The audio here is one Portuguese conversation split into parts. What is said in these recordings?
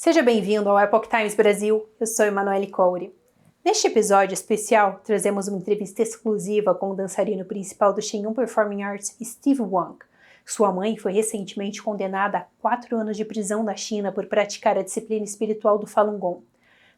Seja bem-vindo ao Epoch Times Brasil, eu sou Emanuele Coure. Neste episódio especial, trazemos uma entrevista exclusiva com o dançarino principal do Shenyun Performing Arts, Steve Wang. Sua mãe foi recentemente condenada a 4 anos de prisão na China por praticar a disciplina espiritual do Falun Gong.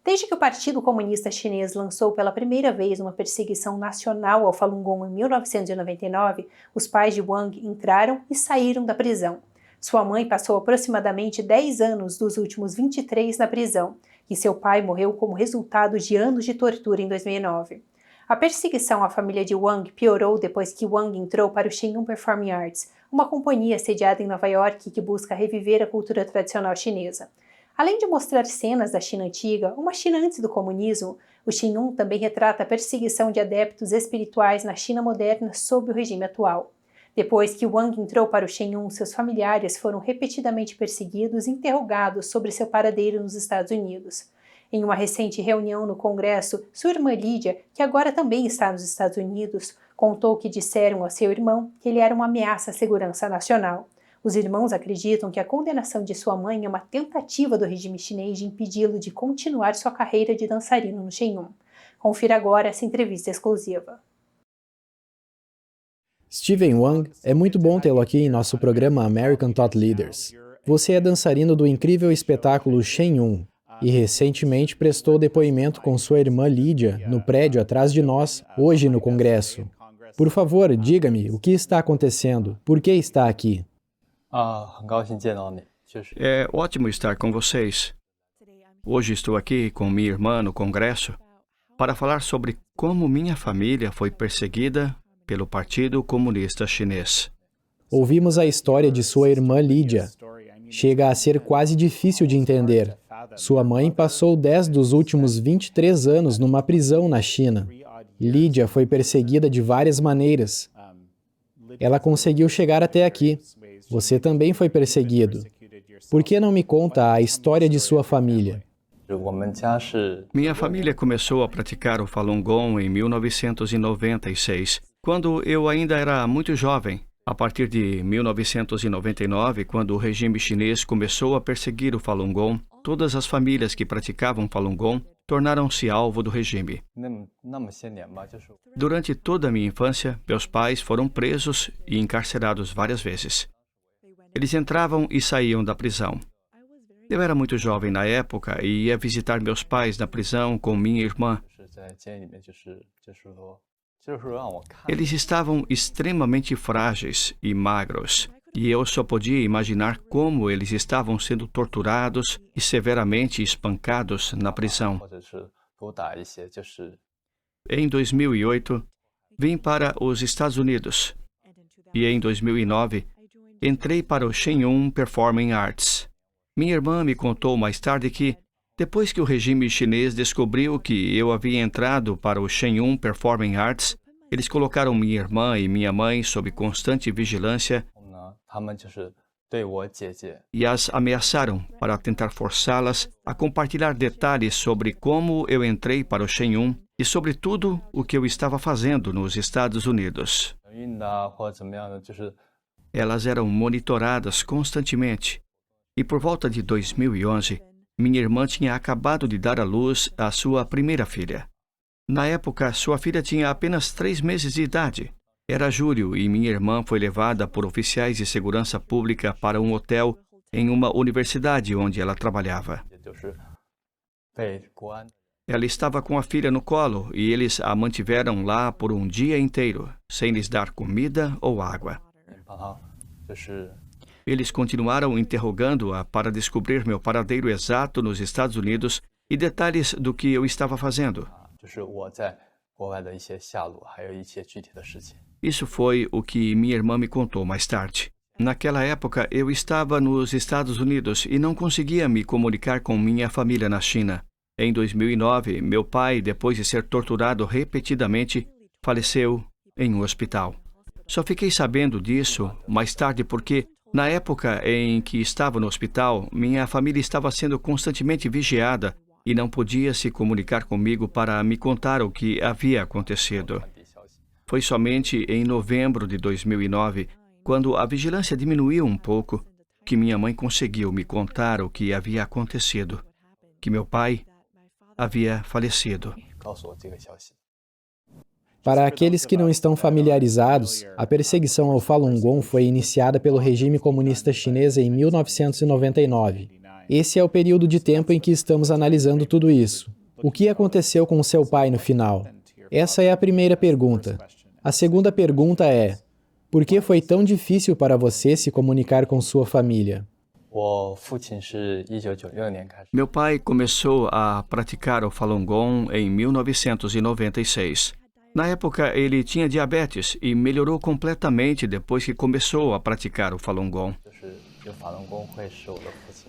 Desde que o Partido Comunista Chinês lançou pela primeira vez uma perseguição nacional ao Falun Gong em 1999, os pais de Wang entraram e saíram da prisão. Sua mãe passou aproximadamente 10 anos dos últimos 23 na prisão, e seu pai morreu como resultado de anos de tortura em 2009. A perseguição à família de Wang piorou depois que Wang entrou para o Shenyun Performing Arts, uma companhia sediada em Nova York que busca reviver a cultura tradicional chinesa. Além de mostrar cenas da China antiga, uma China antes do comunismo, o Shenyun também retrata a perseguição de adeptos espirituais na China moderna sob o regime atual. Depois que Wang entrou para o Shenyun, seus familiares foram repetidamente perseguidos e interrogados sobre seu paradeiro nos Estados Unidos. Em uma recente reunião no Congresso, sua irmã Lídia, que agora também está nos Estados Unidos, contou que disseram ao seu irmão que ele era uma ameaça à segurança nacional. Os irmãos acreditam que a condenação de sua mãe é uma tentativa do regime chinês de impedi-lo de continuar sua carreira de dançarino no Shenyun. Confira agora essa entrevista exclusiva. Steven Wang, é muito bom tê-lo aqui em nosso programa American Thought Leaders. Você é dançarino do incrível espetáculo Shenyun e recentemente prestou depoimento com sua irmã Lídia no prédio atrás de nós, hoje no Congresso. Por favor, diga-me o que está acontecendo, por que está aqui? É ótimo estar com vocês. Hoje estou aqui com minha irmã no Congresso para falar sobre como minha família foi perseguida pelo Partido Comunista Chinês. Ouvimos a história de sua irmã Lídia. Chega a ser quase difícil de entender. Sua mãe passou 10 dos últimos 23 anos numa prisão na China. Lídia foi perseguida de várias maneiras. Ela conseguiu chegar até aqui. Você também foi perseguido. Por que não me conta a história de sua família? Minha família começou a praticar o Falun Gong em 1996, quando eu ainda era muito jovem. A partir de 1999, quando o regime chinês começou a perseguir o Falun Gong, todas as famílias que praticavam Falun Gong tornaram-se alvo do regime. Durante toda a minha infância, meus pais foram presos e encarcerados várias vezes. Eles entravam e saíam da prisão. Eu era muito jovem na época e ia visitar meus pais na prisão com minha irmã. Eles estavam extremamente frágeis e magros, e eu só podia imaginar como eles estavam sendo torturados e severamente espancados na prisão. Em 2008, vim para os Estados Unidos, e em 2009, entrei para o Shenyun Performing Arts. Minha irmã me contou mais tarde que, depois que o regime chinês descobriu que eu havia entrado para o Shenyun Performing Arts, eles colocaram minha irmã e minha mãe sob constante vigilância e as ameaçaram para tentar forçá-las a compartilhar detalhes sobre como eu entrei para o Shenyun e sobre tudo o que eu estava fazendo nos Estados Unidos. Elas eram monitoradas constantemente. E por volta de 2011, minha irmã tinha acabado de dar à luz a sua primeira filha. Na época, sua filha tinha apenas 3 meses de idade. Era julho e minha irmã foi levada por oficiais de segurança pública para um hotel em uma universidade onde ela trabalhava. Ela estava com a filha no colo e eles a mantiveram lá por um dia inteiro, sem lhes dar comida ou água. Eles continuaram interrogando-a para descobrir meu paradeiro exato nos Estados Unidos e detalhes do que eu estava fazendo. Isso foi o que minha irmã me contou mais tarde. Naquela época, eu estava nos Estados Unidos e não conseguia me comunicar com minha família na China. Em 2009, meu pai, depois de ser torturado repetidamente, faleceu em um hospital. Só fiquei sabendo disso mais tarde porque, na época em que estava no hospital, minha família estava sendo constantemente vigiada e não podia se comunicar comigo para me contar o que havia acontecido. Foi somente em novembro de 2009, quando a vigilância diminuiu um pouco, que minha mãe conseguiu me contar o que havia acontecido, que meu pai havia falecido. Para aqueles que não estão familiarizados, a perseguição ao Falun Gong foi iniciada pelo regime comunista chinês em 1999. Esse é o período de tempo em que estamos analisando tudo isso. O que aconteceu com seu pai no final? Essa é a primeira pergunta. A segunda pergunta é: por que foi tão difícil para você se comunicar com sua família? Meu pai começou a praticar o Falun Gong em 1996. Na época, ele tinha diabetes e melhorou completamente depois que começou a praticar o Falun Gong.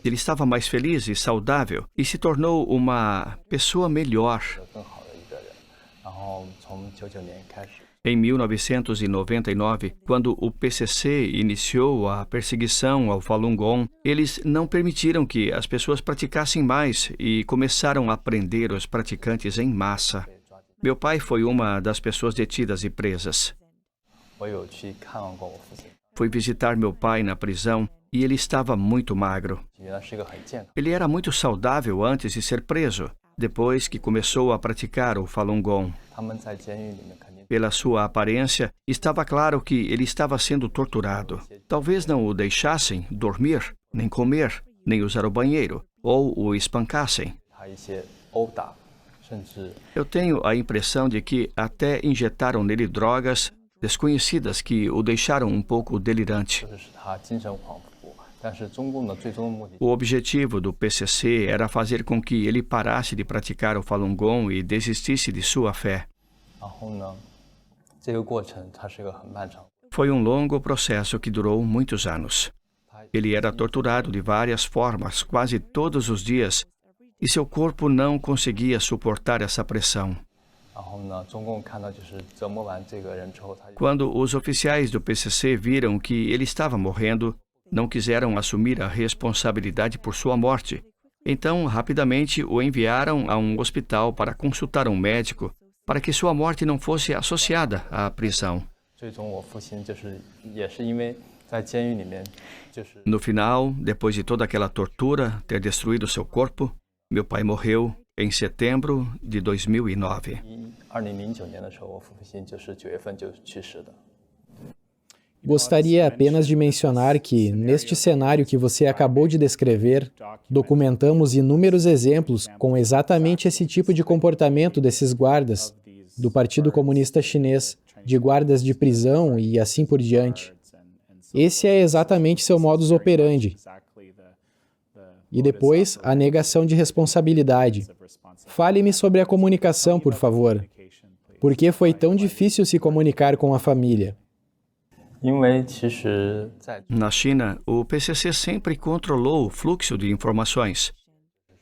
Ele estava mais feliz e saudável e se tornou uma pessoa melhor. Em 1999, quando o PCC iniciou a perseguição ao Falun Gong, eles não permitiram que as pessoas praticassem mais e começaram a prender os praticantes em massa. Meu pai foi uma das pessoas detidas e presas. Fui visitar meu pai na prisão e ele estava muito magro. Ele era muito saudável antes de ser preso, depois que começou a praticar o Falun Gong. Pela sua aparência, estava claro que ele estava sendo torturado. Talvez não o deixassem dormir, nem comer, nem usar o banheiro, ou o espancassem. Eu tenho a impressão de que até injetaram nele drogas desconhecidas que o deixaram um pouco delirante. O objetivo do PCC era fazer com que ele parasse de praticar o Falun Gong e desistisse de sua fé. Foi um longo processo que durou muitos anos. Ele era torturado de várias formas, quase todos os dias, e seu corpo não conseguia suportar essa pressão. Quando os oficiais do PCC viram que ele estava morrendo, não quiseram assumir a responsabilidade por sua morte. Então, rapidamente, o enviaram a um hospital para consultar um médico para que sua morte não fosse associada à prisão. No final, depois de toda aquela tortura ter destruído seu corpo, meu pai morreu em setembro de 2009. Gostaria apenas de mencionar que, neste cenário que você acabou de descrever, documentamos inúmeros exemplos com exatamente esse tipo de comportamento desses guardas, do Partido Comunista Chinês, de guardas de prisão e assim por diante. Esse é exatamente seu modus operandi. E depois, a negação de responsabilidade. Fale-me sobre a comunicação, por favor. Por que foi tão difícil se comunicar com a família? Na China, o PCC sempre controlou o fluxo de informações.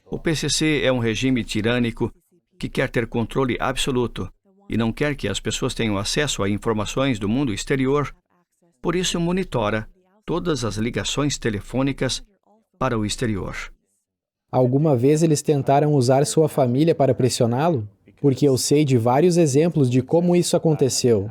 O PCC é um regime tirânico que quer ter controle absoluto e não quer que as pessoas tenham acesso a informações do mundo exterior. Por isso, monitora todas as ligações telefônicas para o exterior. Alguma vez eles tentaram usar sua família para pressioná-lo? Porque eu sei de vários exemplos de como isso aconteceu.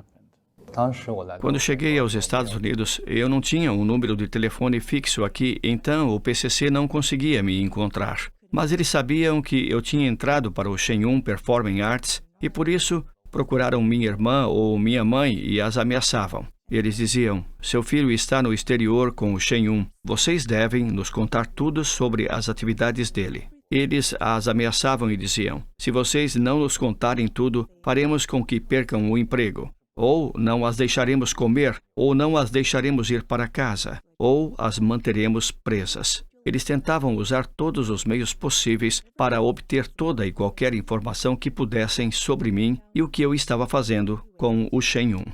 Quando cheguei aos Estados Unidos, eu não tinha um número de telefone fixo aqui, então o PCC não conseguia me encontrar. Mas eles sabiam que eu tinha entrado para o Shenyun Performing Arts e por isso procuraram minha irmã ou minha mãe e as ameaçavam. Eles diziam: seu filho está no exterior com o Shenyun. Vocês devem nos contar tudo sobre as atividades dele. Eles as ameaçavam e diziam: se vocês não nos contarem tudo, faremos com que percam o emprego. Ou não as deixaremos comer, ou não as deixaremos ir para casa, ou as manteremos presas. Eles tentavam usar todos os meios possíveis para obter toda e qualquer informação que pudessem sobre mim e o que eu estava fazendo com o Shenyun.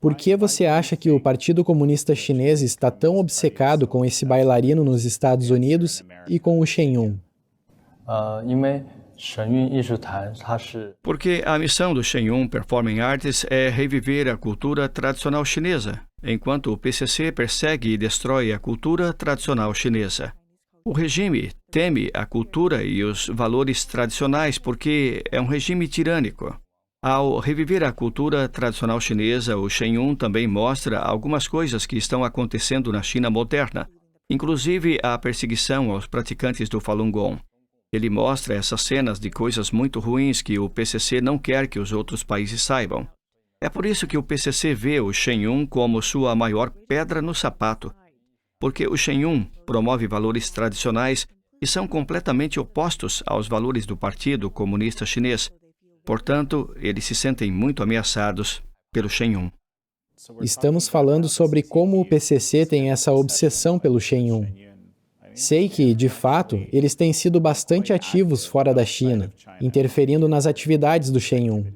Por que você acha que o Partido Comunista Chinês está tão obcecado com esse bailarino nos Estados Unidos e com o Shenyun? Porque a missão do Shenyun Performing Arts é reviver a cultura tradicional chinesa, enquanto o PCC persegue e destrói a cultura tradicional chinesa. O regime teme a cultura e os valores tradicionais porque é um regime tirânico. Ao reviver a cultura tradicional chinesa, o Shenyun também mostra algumas coisas que estão acontecendo na China moderna, inclusive a perseguição aos praticantes do Falun Gong. Ele mostra essas cenas de coisas muito ruins que o PCC não quer que os outros países saibam. É por isso que o PCC vê o Shen Yun como sua maior pedra no sapato, porque o Shen Yun promove valores tradicionais que são completamente opostos aos valores do Partido Comunista Chinês. Portanto, eles se sentem muito ameaçados pelo Shen Yun. Estamos falando sobre como o PCC tem essa obsessão pelo Shen Yun. Sei que, de fato, eles têm sido bastante ativos fora da China, interferindo nas atividades do Shen Yun.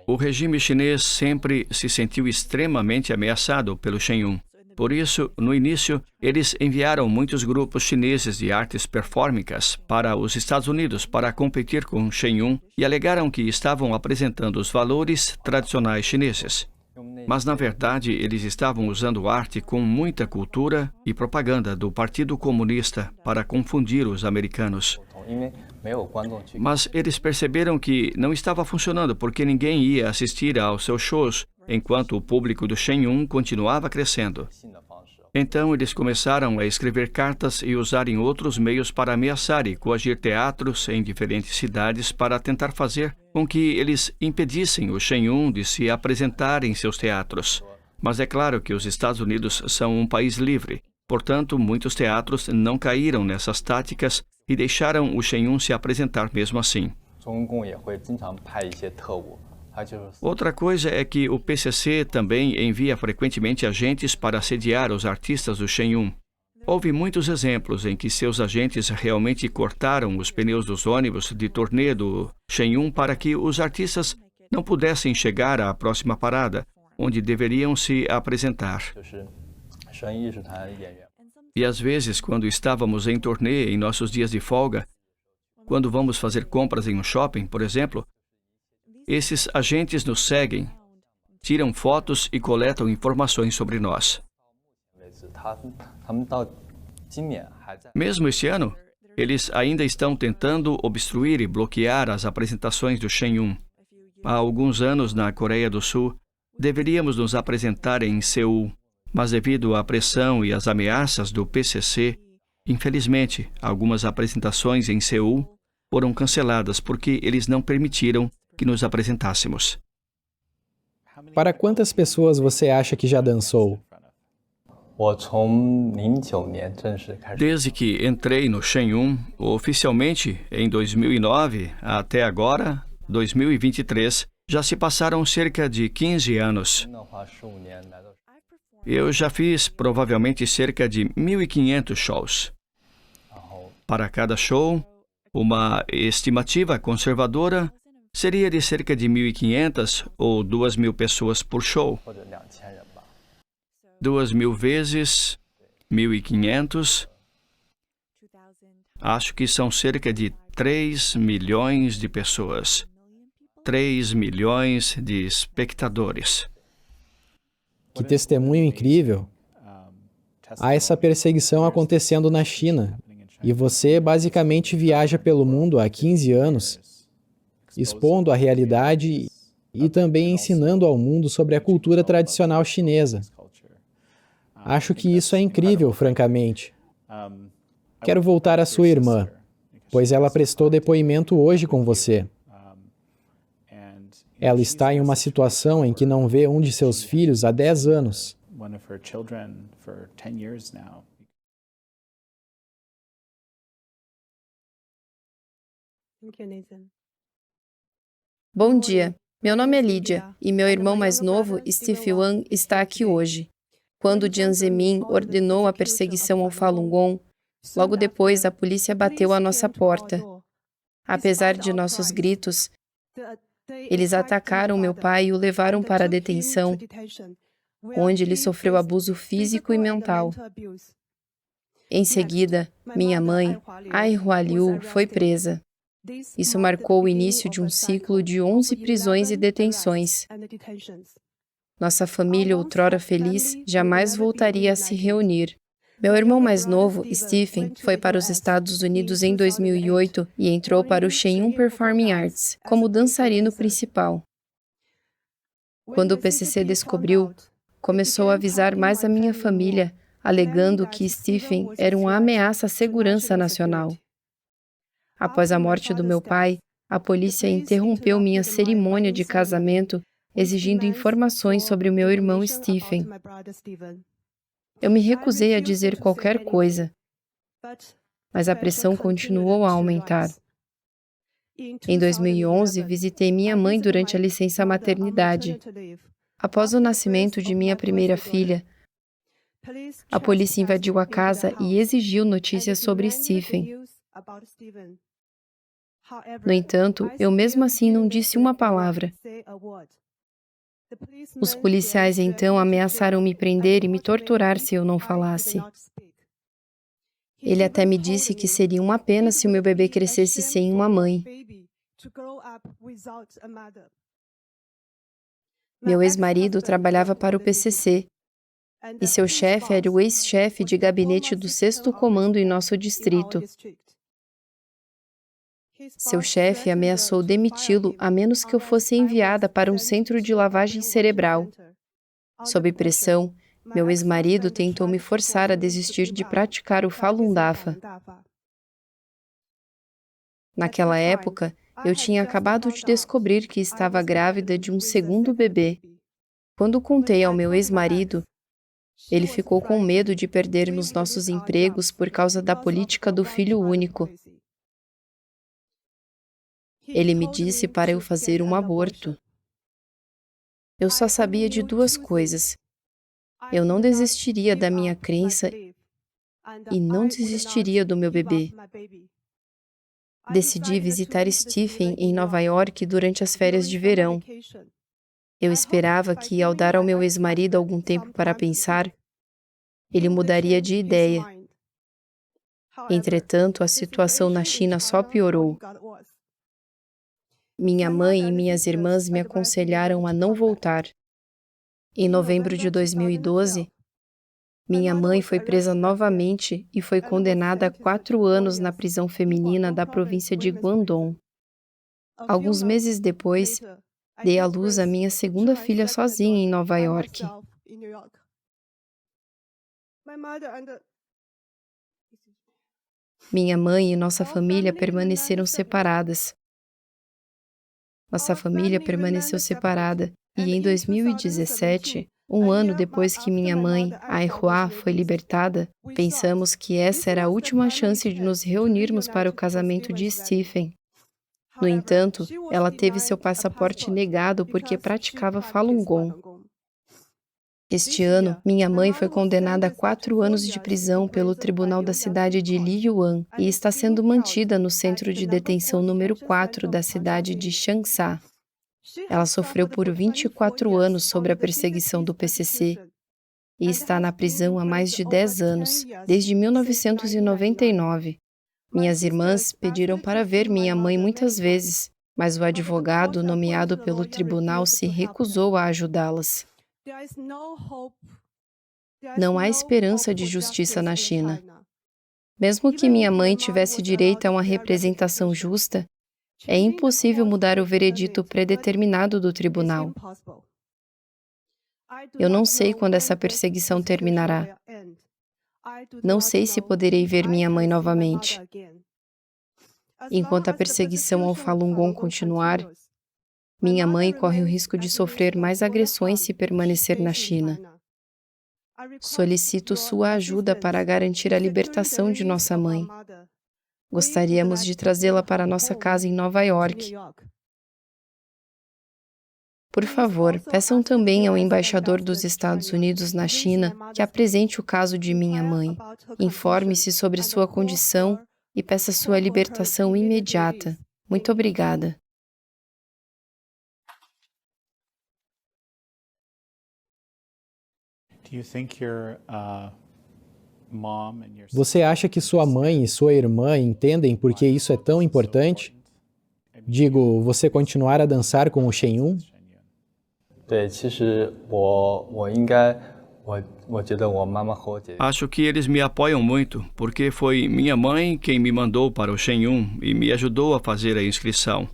O regime chinês sempre se sentiu extremamente ameaçado pelo Shen Yun. Por isso, no início, eles enviaram muitos grupos chineses de artes perfórmicas para os Estados Unidos para competir com Shen Yun e alegaram que estavam apresentando os valores tradicionais chineses. Mas, na verdade, eles estavam usando arte com muita cultura e propaganda do Partido Comunista para confundir os americanos. Mas eles perceberam que não estava funcionando porque ninguém ia assistir aos seus shows, enquanto o público do Shen Yun continuava crescendo. Então, eles começaram a escrever cartas e usarem outros meios para ameaçar e coagir teatros em diferentes cidades para tentar fazer com que eles impedissem o Shen Yun de se apresentar em seus teatros. Mas é claro que os Estados Unidos são um país livre. Portanto, muitos teatros não caíram nessas táticas e deixaram o Shen Yun se apresentar mesmo assim. Outra coisa é que o PCC também envia frequentemente agentes para assediar os artistas do Shen Yun. Houve muitos exemplos em que seus agentes realmente cortaram os pneus dos ônibus de turnê do Shen Yun para que os artistas não pudessem chegar à próxima parada, onde deveriam se apresentar. E às vezes, quando estávamos em turnê em nossos dias de folga, quando vamos fazer compras em um shopping, por exemplo, esses agentes nos seguem, tiram fotos e coletam informações sobre nós. Mesmo este ano, eles ainda estão tentando obstruir e bloquear as apresentações do Shen Yun. Há alguns anos, na Coreia do Sul, deveríamos nos apresentar em Seul, mas devido à pressão e às ameaças do PCC, infelizmente, algumas apresentações em Seul foram canceladas porque eles não permitiram que nos apresentássemos. Para quantas pessoas você acha que já dançou? Desde que entrei no Shen Yun, oficialmente em 2009, até agora, 2023, já se passaram cerca de 15 anos. Eu já fiz provavelmente cerca de 1.500 shows. Para cada show, uma estimativa conservadora seria de cerca de 1.500 ou 2.000 pessoas por show. 2.000 vezes 1.500, acho que são cerca de 3 milhões de pessoas. 3 milhões de espectadores. Que testemunho incrível! Há essa perseguição acontecendo na China, e você basicamente viaja pelo mundo há 15 anos, expondo a realidade e também ensinando ao mundo sobre a cultura tradicional chinesa. Acho que isso é incrível, francamente. Quero voltar à sua irmã, pois ela prestou depoimento hoje com você. Ela está em uma situação em que não vê um de seus filhos há 10 anos. Bom dia, meu nome é Lídia e meu irmão mais novo, Steve Wang, está aqui hoje. Quando Jiang Zemin ordenou a perseguição ao Falun Gong, logo depois a polícia bateu à nossa porta. Apesar de nossos gritos, eles atacaram meu pai e o levaram para a detenção, onde ele sofreu abuso físico e mental. Em seguida, minha mãe, Ai Hualiu, foi presa. Isso marcou o início de um ciclo de 11 prisões e detenções. Nossa família, outrora feliz, jamais voltaria a se reunir. Meu irmão mais novo, Stephen, foi para os Estados Unidos em 2008 e entrou para o Shen Yun Performing Arts como dançarino principal. Quando o PCC descobriu, começou a avisar mais a minha família, alegando que Stephen era uma ameaça à segurança nacional. Após a morte do meu pai, a polícia interrompeu minha cerimônia de casamento, exigindo informações sobre o meu irmão Stephen. Eu me recusei a dizer qualquer coisa, mas a pressão continuou a aumentar. Em 2011, visitei minha mãe durante a licença maternidade. Após o nascimento de minha primeira filha, a polícia invadiu a casa e exigiu notícias sobre Stephen. No entanto, eu mesmo assim não disse uma palavra. Os policiais então ameaçaram me prender e me torturar se eu não falasse. Ele até me disse que seria uma pena se o meu bebê crescesse sem uma mãe. Meu ex-marido trabalhava para o PCC e seu chefe era o ex-chefe de gabinete do 6º Comando em nosso distrito. Seu chefe ameaçou demiti-lo a menos que eu fosse enviada para um centro de lavagem cerebral. Sob pressão, meu ex-marido tentou me forçar a desistir de praticar o Falun Dafa. Naquela época, eu tinha acabado de descobrir que estava grávida de um segundo bebê. Quando contei ao meu ex-marido, ele ficou com medo de perdermos nossos empregos por causa da política do filho único. Ele me disse para eu fazer um aborto. Eu só sabia de duas coisas. Eu não desistiria da minha crença e não desistiria do meu bebê. Decidi visitar Stephen em Nova York durante as férias de verão. Eu esperava que, ao dar ao meu ex-marido algum tempo para pensar, ele mudaria de ideia. Entretanto, a situação na China só piorou. Minha mãe e minhas irmãs me aconselharam a não voltar. Em novembro de 2012, minha mãe foi presa novamente e foi condenada a 4 anos na prisão feminina da província de Guangdong. Alguns meses depois, dei à luz a minha segunda filha sozinha em Nova York. Minha mãe e nossa família permaneceram separadas. Nossa família permaneceu separada e em 2017, um ano depois que minha mãe, Ai Hua, foi libertada, pensamos que essa era a última chance de nos reunirmos para o casamento de Stephen. No entanto, ela teve seu passaporte negado porque praticava Falun Gong. Este ano, minha mãe foi condenada a 4 anos de prisão pelo tribunal da cidade de Liyuan e está sendo mantida no centro de detenção número 4 da cidade de Changsha. Ela sofreu por 24 anos sob a perseguição do PCC e está na prisão há mais de 10 anos, desde 1999. Minhas irmãs pediram para ver minha mãe muitas vezes, mas o advogado nomeado pelo tribunal se recusou a ajudá-las. Não há esperança de justiça na China. Mesmo que minha mãe tivesse direito a uma representação justa, é impossível mudar o veredito predeterminado do tribunal. Eu não sei quando essa perseguição terminará. Não sei se poderei ver minha mãe novamente. Enquanto a perseguição ao Falun Gong continuar, minha mãe corre o risco de sofrer mais agressões se permanecer na China. Solicito sua ajuda para garantir a libertação de nossa mãe. Gostaríamos de trazê-la para nossa casa em Nova York. Por favor, peçam também ao embaixador dos Estados Unidos na China que apresente o caso de minha mãe. Informe-se sobre sua condição e peça sua libertação imediata. Muito obrigada. Você acha que sua mãe e sua irmã entendem por que isso é tão importante? Digo, você continuar a dançar com o Shen Yun? Acho que eles me apoiam muito, porque foi minha mãe quem me mandou para o Shen Yun e me ajudou a fazer a inscrição.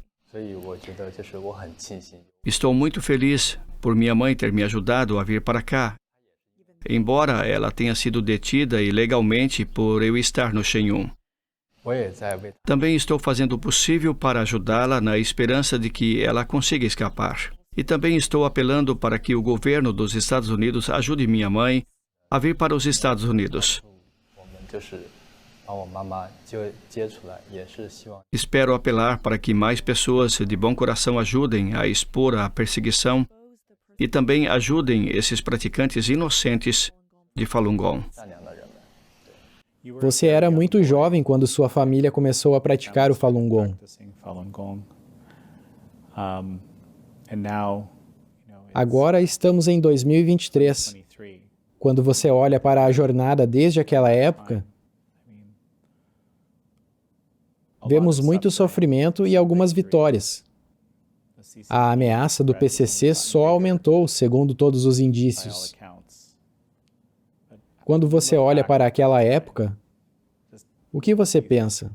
Estou muito feliz por minha mãe ter me ajudado a vir para cá embora ela tenha sido detida ilegalmente por eu estar no Shenyang. Também estou fazendo o possível para ajudá-la na esperança de que ela consiga escapar. E também estou apelando para que o governo dos Estados Unidos ajude minha mãe a vir para os Estados Unidos. Espero apelar para que mais pessoas de bom coração ajudem a expor a perseguição e também ajudem esses praticantes inocentes de Falun Gong. Você era muito jovem quando sua família começou a praticar o Falun Gong. Agora estamos em 2023. Quando você olha para a jornada desde aquela época, vemos muito sofrimento e algumas vitórias. A ameaça do PCC só aumentou, segundo todos os indícios. Quando você olha para aquela época, o que você pensa?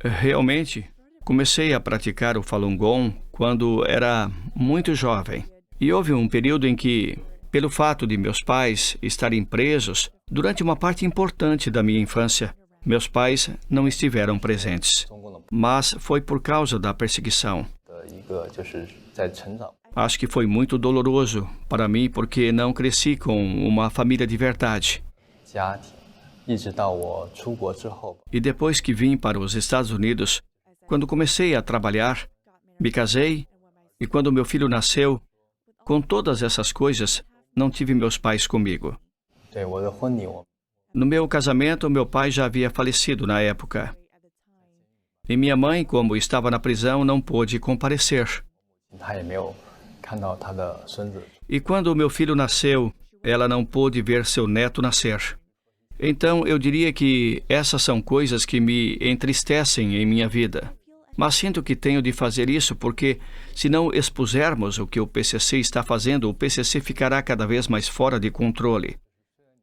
Realmente, comecei a praticar o Falun Gong quando era muito jovem. E houve um período em que, pelo fato de meus pais estarem presos, durante uma parte importante da minha infância, meus pais não estiveram presentes. Mas foi por causa da perseguição. Acho que foi muito doloroso para mim porque não cresci com uma família de verdade. E depois que vim para os Estados Unidos, quando comecei a trabalhar, me casei, e quando meu filho nasceu, com todas essas coisas, não tive meus pais comigo. No meu casamento, meu pai já havia falecido na época. E minha mãe, como estava na prisão, não pôde comparecer. E quando meu filho nasceu, ela não pôde ver seu neto nascer. Então, eu diria que essas são coisas que me entristecem em minha vida. Mas sinto que tenho de fazer isso porque, se não expusermos o que o PCC está fazendo, o PCC ficará cada vez mais fora de controle.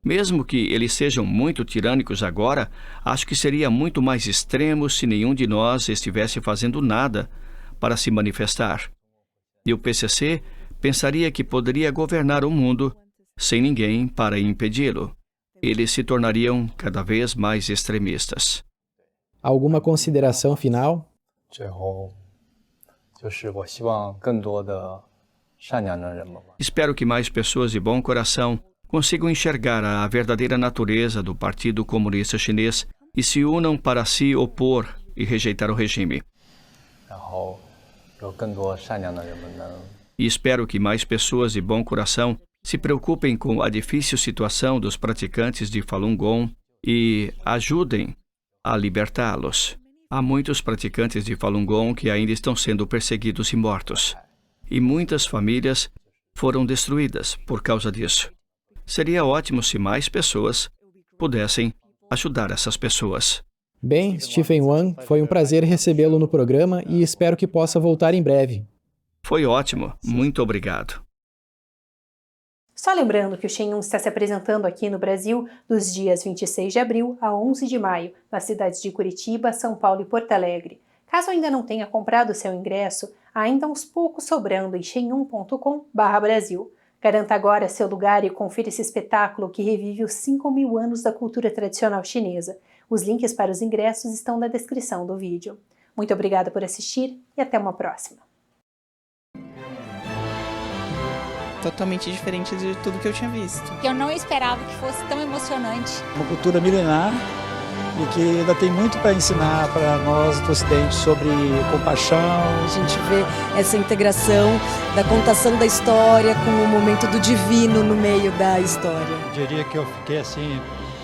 Mesmo que eles sejam muito tirânicos agora, acho que seria muito mais extremo se nenhum de nós estivesse fazendo nada para se manifestar. E o PCC pensaria que poderia governar o mundo sem ninguém para impedi-lo. Eles se tornariam cada vez mais extremistas. Alguma consideração final? Espero que mais pessoas de bom coração consigam enxergar a verdadeira natureza do Partido Comunista Chinês e se unam para se opor e rejeitar o regime. E espero que mais pessoas de bom coração se preocupem com a difícil situação dos praticantes de Falun Gong e ajudem a libertá-los. Há muitos praticantes de Falun Gong que ainda estão sendo perseguidos e mortos. E muitas famílias foram destruídas por causa disso. Seria ótimo se mais pessoas pudessem ajudar essas pessoas. Bem, Stephen Wang, foi um prazer recebê-lo no programa e espero que possa voltar em breve. Foi ótimo. Muito obrigado. Só lembrando que o Shenyang está se apresentando aqui no Brasil dos dias 26 de abril a 11 de maio, nas cidades de Curitiba, São Paulo e Porto Alegre. Caso ainda não tenha comprado seu ingresso, há ainda uns poucos sobrando em shenyang.com/Brasil. Garanta agora seu lugar e confira esse espetáculo que revive os 5.000 anos da cultura tradicional chinesa. Os links para os ingressos estão na descrição do vídeo. Muito obrigada por assistir e até uma próxima. Totalmente diferente de tudo que eu tinha visto. Eu não esperava que fosse tão emocionante. Uma cultura milenar e que ainda tem muito para ensinar para nós do Ocidente sobre compaixão. A gente vê essa integração da contação da história com o momento do divino no meio da história. Eu diria que eu fiquei assim,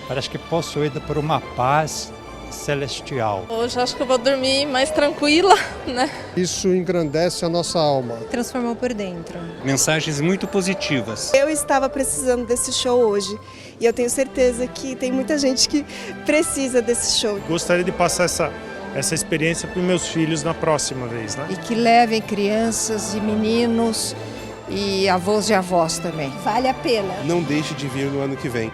parece que possuída por uma paz celestial. Hoje acho que eu vou dormir mais tranquila, né? Isso engrandece a nossa alma. Transformou por dentro. Mensagens muito positivas. Eu estava precisando desse show hoje e eu tenho certeza que tem muita gente que precisa desse show. Gostaria de passar essa experiência para os meus filhos na próxima vez, né? E que levem crianças e meninos e avós e avós também. Vale a pena. Não deixe de vir no ano que vem.